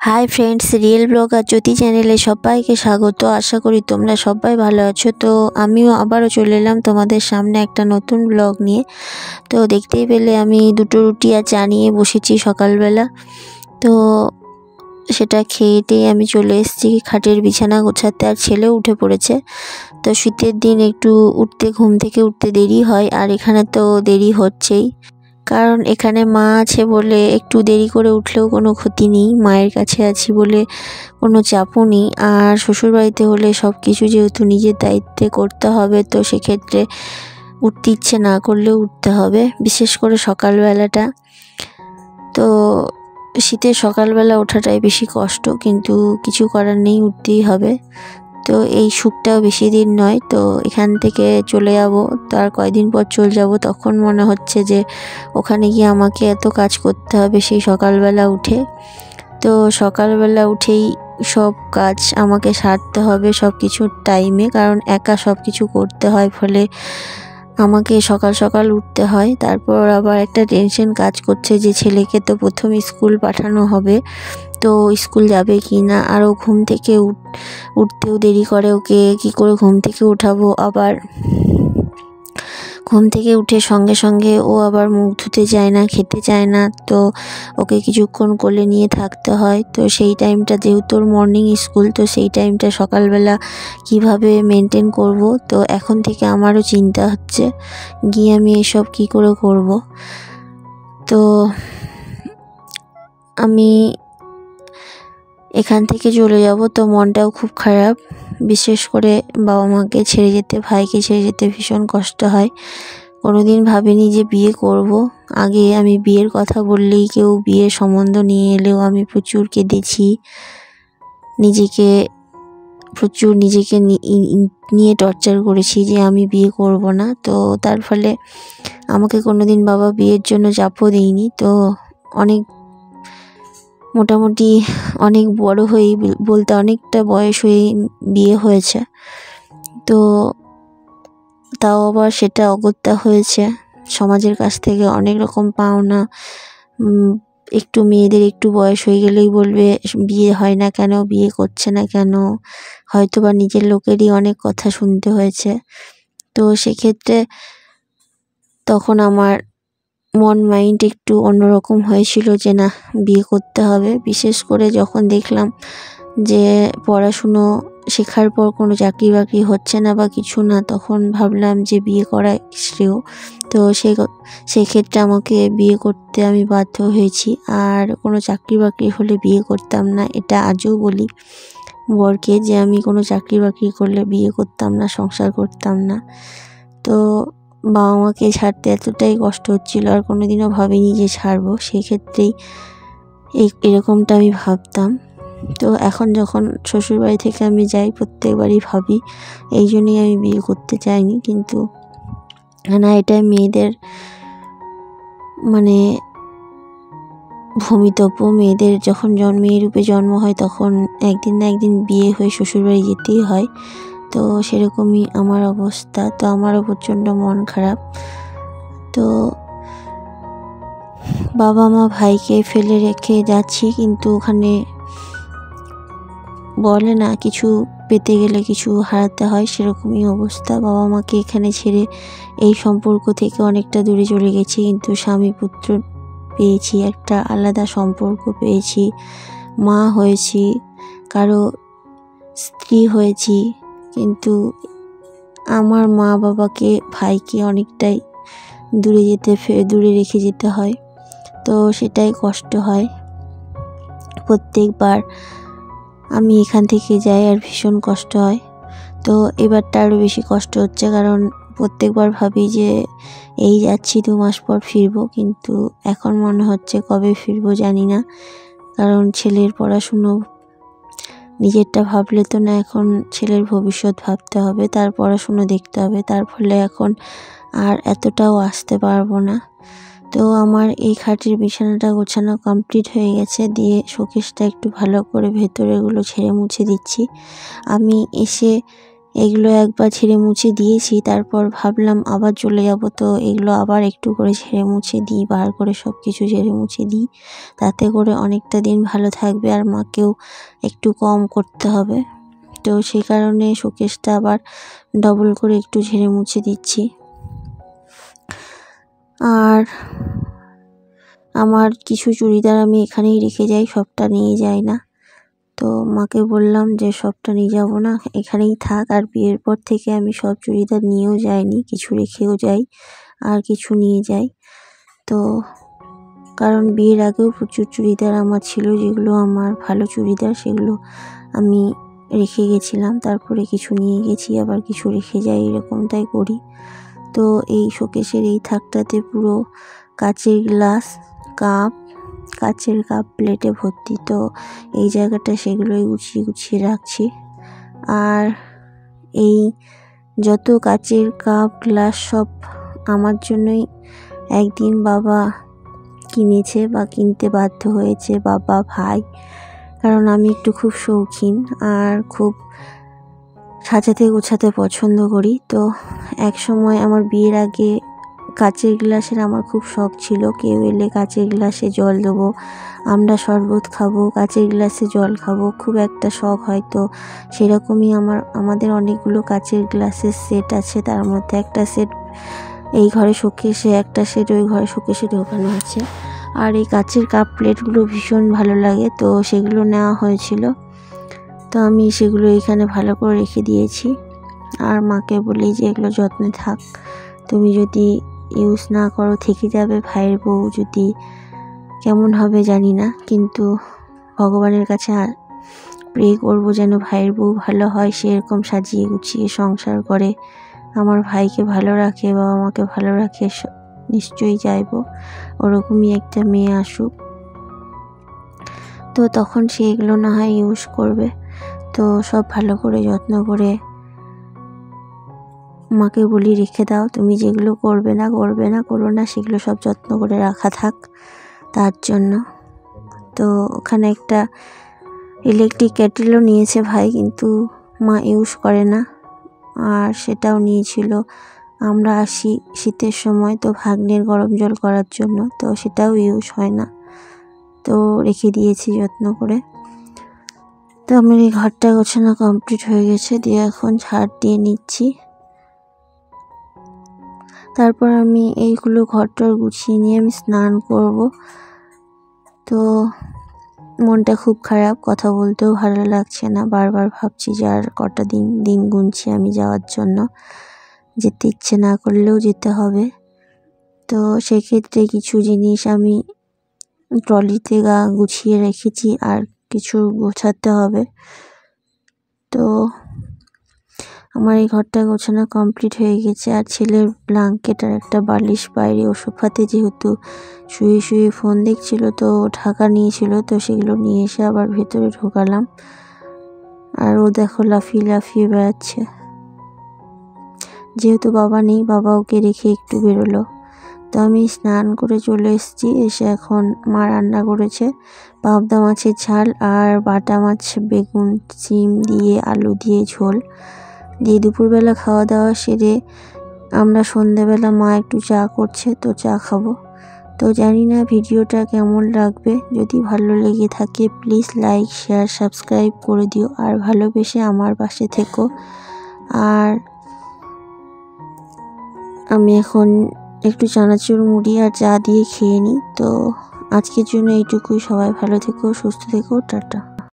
Hi friends, real blogger জ্যোতি চ্যানেলে সবাইকে স্বাগত। আশা করি তোমরা সবাই ভালো আছো। তো আমিও আবারও চলে এলাম তোমাদের সামনে একটা নতুন ব্লগ নিয়ে। তো দেখতেই পেলে আমি দুটো রুটি আর চা নিয়ে বসেছি সকালবেলা। তো সেটা খেয়েতেই আমি চলে এসেছি খাটের বিছানা গোছাতে, আর ছেলেও উঠে পড়েছে। তো শীতের দিন একটু ঘুম থেকে উঠতে দেরি হয়, আর এখানে তো দেরি হচ্ছেই, কারণ এখানে মা আছে বলে একটু দেরি করে উঠলেও কোনো ক্ষতি নেই, মায়ের কাছে আছি বলে কোনো চাপও নেই। আর শ্বশুরবাড়িতে হলে সব কিছু যেহেতু নিজের দায়িত্বে করতে হবে, তো সেক্ষেত্রে উঠতে ইচ্ছে না করলেও উঠতে হবে, বিশেষ করে সকালবেলাটা। তো শীতের সকালবেলা ওঠাটাই বেশি কষ্ট, কিন্তু কিছু করার নেই, উঠতেই হবে। তো এই সুখটাও বেশি দিন নয়। তো এখান থেকে চলে যাব, তার কয়দিন পর চলে যাব। তখন মনে হচ্ছে যে ওখানে গিয়ে আমাকে এত কাজ করতে হবে সেই সকালবেলা উঠে। তো সকালবেলা উঠেই সব কাজ আমাকে সারতে হবে, সব কিছুর টাইমে, কারণ একা সব কিছু করতে হয়, ফলে আমাকে সকাল সকাল উঠতে হয়। তারপর আবার একটা টেনশন কাজ করছে যে ছেলেকে তো প্রথম স্কুল পাঠানো হবে, তো স্কুল যাবে কি না। আরও ঘুম থেকে উঠতেও দেরি করে, ওকে কি করে ঘুম থেকে উঠাবো। আবার ঘুম থেকে উঠে সঙ্গে সঙ্গে ও আবার মুখ ধুতে চায় না, খেতে চায় না, তো ওকে কিছুক্ষণ কোলে নিয়ে থাকতে হয়। তো সেই টাইমটা যেহেতু ওর মর্নিং স্কুল, তো সেই টাইমটা সকালবেলা কিভাবে মেনটেন করব, তো এখন থেকে আমারও চিন্তা হচ্ছে গিয়ে আমি এসব কি করে করব। তো আমি এখান থেকে চলে যাব, তো মনটাও খুব খারাপ। বিশেষ করে বাবা মাকে ছেড়ে যেতে, ভাইকে ছেড়ে যেতে ভীষণ কষ্ট হয়। কোনোদিন ভাবিনি যে বিয়ে করব। আগে আমি বিয়ের কথা বললেই কেউ বিয়ের সম্বন্ধ নিয়ে এলেও আমি প্রচুর কেঁদেছি, নিজেকে নিয়ে টর্চার করেছি যে আমি বিয়ে করব না। তো তার ফলে আমাকে কোনোদিন বাবা বিয়ের জন্য চাপও দেয়নি। তো মোটামুটি অনেক বড় হয়েই, বলতে অনেকটা বয়স হয়েই বিয়ে হয়েছে। তো তাও আবার সেটা অগত্যা হয়েছে। সমাজের কাছ থেকে অনেক রকম পাওনা, একটু মেয়েদের একটু বয়স হয়ে গেলেই বলবে বিয়ে হয় না কেন, বিয়ে করছে না কেন, হয়তো বা নিজের লোকেরই অনেক কথা শুনতে হয়েছে। তো সেক্ষেত্রে তখন আমার মাইন্ড একটু অন্যরকম হয়েছিল যে না, বিয়ে করতে হবে। বিশেষ করে যখন দেখলাম যে পড়াশুনো শেখার পর কোনো চাকরি বাকরি হচ্ছে না বা কিছু না, তখন ভাবলাম যে বিয়ে করা শ্রেয়। তো সেক্ষেত্রে আমাকে বিয়ে করতে আমি বাধ্য হয়েছি। আর কোনো চাকরি বাকরি হলে বিয়ে করতাম না, এটা আজও বলি বরকে যে আমি কোনো চাকরি বাকরি করলে বিয়ে করতাম না, সংসার করতাম না। তো বাবা মাকে ছাড়তে এতটাই কষ্ট হচ্ছিল, আর কোনোদিনও ভাবিনি যে ছাড়বো। সেক্ষেত্রেই এরকমটা আমি ভাবতাম। তো এখন যখন শ্বশুরবাড়ি থেকে আমি যাই, প্রত্যেকবারই ভাবি, এই জন্যই আমি বিয়ে করতে চাইনি। কিন্তু না, এটাই মেয়েদের ভূমিতব্য। মেয়েদের যখন মেয়ে রূপে জন্ম হয়, তখন একদিন না একদিন বিয়ে হয়ে শ্বশুরবাড়ি যেতেই হয়। তো সেরকমই আমার অবস্থা। তো আমারও প্রচণ্ড মন খারাপ। তো বাবা মা ভাইকে ফেলে রেখে যাচ্ছি, কিন্তু ওখানে বলে না, কিছু পেতে গেলে কিছু হারাতে হয়, সেরকমই অবস্থা। বাবা মাকে এখানে ছেড়ে এই সম্পর্ক থেকে অনেকটা দূরে চলে গেছি, কিন্তু স্বামী পুত্র পেয়েছি, একটা আলাদা সম্পর্ক পেয়েছি, মা হয়েছি, কারো স্ত্রী হয়েছি। কিন্তু আমার মা বাবাকে, ভাইকে অনেকটাই দূরে রেখে যেতে হয়। তো সেটাই কষ্ট হয় প্রত্যেকবার আমি এখান থেকে যাই, আর ভীষণ কষ্ট হয়। তো এবারটা আরও বেশি কষ্ট হচ্ছে, কারণ প্রত্যেকবার ভাবি যে এই যাচ্ছি 2 মাস পর ফিরবো, কিন্তু এখন মনে হচ্ছে কবে ফিরবো জানি না। কারণ ছেলের পড়াশুনো, নিজেরটা ভাবলে তো না, এখন ছেলের ভবিষ্যৎ ভাবতে হবে, তার পড়াশুনো দেখতে হবে। তার ফলে এখন আর এতটাও আসতে পারবো না। তো আমার এই খাটের বিছানাটা গোছানো কমপ্লিট হয়ে গেছে, দিয়ে শোকেসটা একটু ভালো করে ভেতরেগুলো ঝেড়ে মুছে দিচ্ছি। আমি এসে এগুলো একবার ঝেড়ে মুছে দিয়েছি, তারপর ভাবলাম আবার চলে যাব, তো এগুলো আবার একটু করে ঝেড়ে মুছে দিই, বার করে সব কিছু ঝেড়ে মুছে দিই, তাতে করে অনেকটা দিন ভালো থাকবে আর মাকেও একটু কম করতে হবে। তো সেই কারণে শোকেসটা আবার ডবল করে একটু ঝেড়ে মুছে দিচ্ছি। আর আমার কিছু চুড়িদার আমি এখানেই রেখে যাই, সবটা নিয়ে যাই না। তো মাকে বললাম যে সবটা নিয়ে যাব না, এখানেই থাক। আর বিয়ের পর থেকে আমি সব চুড়িদার নিয়েও যাইনি, কিছু রেখেও যাই আর কিছু নিয়ে যাই। তো কারণ বিয়ের আগেও প্রচুর চুড়িদার আমার ছিল, যেগুলো আমার ভালো চুড়িদার, সেগুলো আমি রেখে গেছিলাম, তারপরে কিছু নিয়ে গেছি, আবার কিছু রেখে যাই, এরকমটাই করি। তো এই শোকেসের এই থাকটাতে পুরো কাচের গ্লাস, কাচের কাপ প্লেটে ভর্তি। তো এই জায়গাটা সেগুলোই গুছিয়ে গুছিয়ে রাখছি। আর এই যত কাচের কাপ গ্লাস সব আমার জন্যই একদিন বাবা কিনেছে বা কিনতে বাধ্য হয়েছে, বাবা, ভাই, কারণ আমি একটু খুব শৌখিন আর খুব সাজাতে গোছাতে পছন্দ করি। তো এক সময় আমার বিয়ের আগে কাচের গ্লাসের আমার খুব শখ ছিল, কেউ এলে কাচের গ্লাসে জল দেবো, আমরা শরবত খাবো, কাচের গ্লাসে জল খাবো, খুব একটা শখ। হয়তো সেরকমই আমাদের অনেকগুলো কাচের গ্লাসের সেট আছে, তার মধ্যে একটা সেট এই ঘরে শোকেসে, একটা সেট ওই ঘরে শোকেসে ঢোকানো আছে। আর এই কাচের কাপ প্লেটগুলো ভীষণ ভালো লাগে, তো সেগুলো নেওয়া হয়েছিল। তো আমি সেগুলো এখানে ভালো করে রেখে দিয়েছি। আর মাকে বলি যে এগুলো যত্নে থাক, তুমি যদি ইউজ না করো থেকে যাবে, ভাইয়ের বউ যদি কেমন হবে জানি না, কিন্তু ভগবানের কাছে প্রে করবো যেন ভাইয়ের বউ ভালো হয়, সেরকম সাজিয়ে গুছিয়ে সংসার করে আমার ভাইকে ভালো রাখে বা আমাকে ভালো রাখে, নিশ্চয়ই চাইবো ওরকমই একটা মেয়ে আসুক। তো তখন সে এগুলো না হয় ইউজ করবে। তো সব ভালো করে যত্ন করে মাকে বলি রেখে দাও, তুমি যেগুলো করবে না করো না, সেগুলো সব যত্ন করে রাখা থাক তার জন্য। তো ওখানে একটা ইলেকট্রিক কেটেলও নিয়েছে ভাই, কিন্তু মা ইউজ করে না। আর সেটাও নিয়েছিল, আমরা আসি শীতের সময়, তো ভাগ্নের গরম জল করার জন্য, তো সেটাও ইউজ হয় না, তো রেখে দিয়েছি যত্ন করে। তো আমার এই ঘরটা গোছানো কমপ্লিট হয়ে গেছে, দিয়ে এখন ঝাড় দিয়ে নিচ্ছি। তারপর আমি এইগুলো ঘরটার গুছিয়ে নিয়ে আমি স্নান করব। তো মনটা খুব খারাপ, কথা বলতেও ভালো লাগছে না, বারবার ভাবছি যে আর কটা দিন গুনছি আমি যাওয়ার জন্য, যেতে ইচ্ছে না করলেও যেতে হবে। তো সেক্ষেত্রে কিছু জিনিস আমি ট্রলিতে গুছিয়ে রেখেছি, আর কিছু গোছাতে হবে। তো আমার এই ঘরটা গোছানো কমপ্লিট হয়ে গেছে। আর ছেলের ব্ল্যাঙ্কেট আর একটা বালিশ বাইরে ও সোফাতে, যেহেতু শুয়ে শুয়ে ফোন দেখছিল, তো ঢাকা নিয়েছিল, তো সেগুলো নিয়ে এসে আবার ভেতরে ঢোকালাম। আর ও দেখো লাফিয়ে লাফিয়ে বেড়াচ্ছে, যেহেতু বাবা নেই, বাবা ওকে রেখে একটু বেরোলো। তো আমি স্নান করে চলে এসেছি, এসে এখন মা রান্না করেছে পাবদা মাছের ঝাল আর বাটা মাছ, বেগুন, সিম দিয়ে আলু দিয়ে ঝোল দিয়ে। দুপুরবেলা খাওয়া দাওয়া সেরে আমরা সন্ধ্যেবেলা মা একটু চা করছে, তো চা খাবো। তো জানি না ভিডিওটা কেমন লাগবে, যদি ভালো লেগে থাকে প্লিজ লাইক, শেয়ার, সাবস্ক্রাইব করে দিও, আর ভালোবেসে আমার পাশে থেকো। আর আমি এখন একটু চানাচুর, মুড়ি আর চা দিয়ে খেয়ে নিই। তো আজকের জন্য এইটুকুই, সবাই ভালো থেকো, সুস্থ থেকো, টাটা।